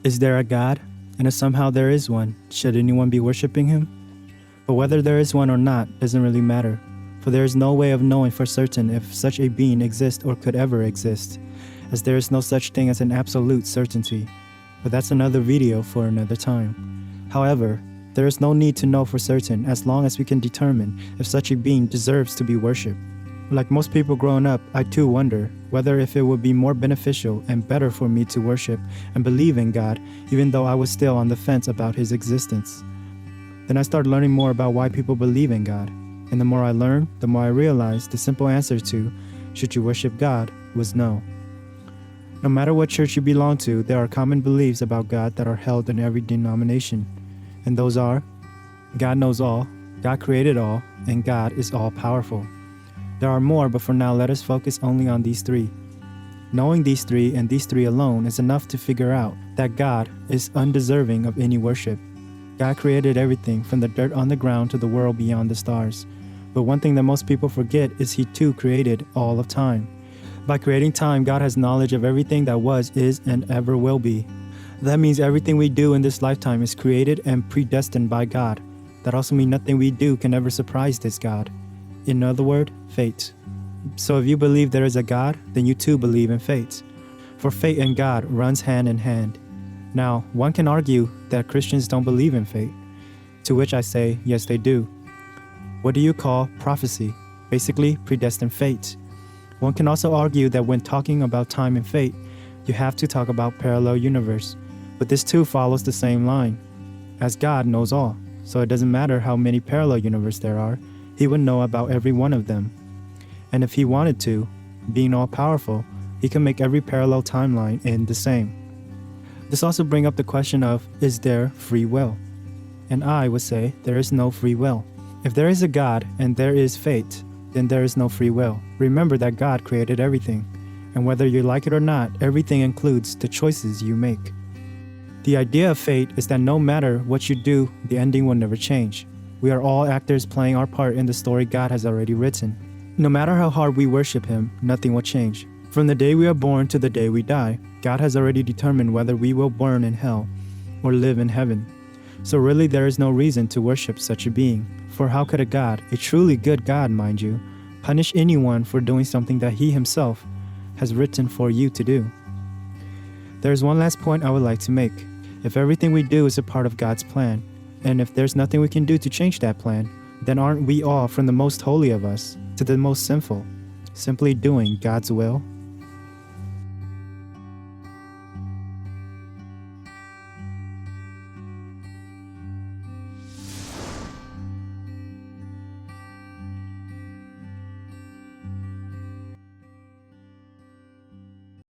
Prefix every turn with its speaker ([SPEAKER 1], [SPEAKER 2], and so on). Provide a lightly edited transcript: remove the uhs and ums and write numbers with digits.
[SPEAKER 1] Is there a God? And if somehow there is one, should anyone be worshiping him? But whether there is one or not doesn't really matter, for there is no way of knowing for certain if such a being exists or could ever exist, as there is no such thing as an absolute certainty. But that's another video for another time. However, there is no need to know for certain as long as we can determine if such a being deserves to be worshipped. Like most people growing up, I too wonder whether if it would be more beneficial and better for me to worship and believe in God, even though I was still on the fence about his existence. Then I started learning more about why people believe in God. And the more I learned, the more I realized the simple answer to, should you worship God, was no. No matter what church you belong to, there are common beliefs about God that are held in every denomination. And those are, God knows all, God created all, and God is all-powerful. There are more, but for now let us focus only on these three. Knowing these three and these three alone is enough to figure out that God is undeserving of any worship. God created everything from the dirt on the ground to the world beyond the stars. But one thing that most people forget is he too created all of time. By creating time, God has knowledge of everything that was, is, and ever will be. That means everything we do in this lifetime is created and predestined by God. That also means nothing we do can ever surprise this God. In other words, fate. So if you believe there is a God, then you too believe in fate. For fate and God runs hand in hand. Now, one can argue that Christians don't believe in fate, to which I say, yes they do. What do you call prophecy? Basically, predestined fate. One can also argue that when talking about time and fate, you have to talk about parallel universe, but this too follows the same line, as God knows all, so it doesn't matter how many parallel universes there are, he would know about every one of them. And if he wanted to, being all-powerful, he can make every parallel timeline end the same. This also brings up the question of, is there free will? And I would say there is no free will. If there is a God and there is fate, then there is no free will. Remember that God created everything, and whether you like it or not, everything includes the choices you make. The idea of fate is that no matter what you do, the ending will never change. We are all actors playing our part in the story God has already written. No matter how hard we worship him, nothing will change. From the day we are born to the day we die, God has already determined whether we will burn in hell or live in heaven. So really there is no reason to worship such a being. For how could a God, a truly good God mind you, punish anyone for doing something that he himself has written for you to do? There is one last point I would like to make. If everything we do is a part of God's plan, and if there's nothing we can do to change that plan, then aren't we all, from the most holy of us to the most sinful, simply doing God's will?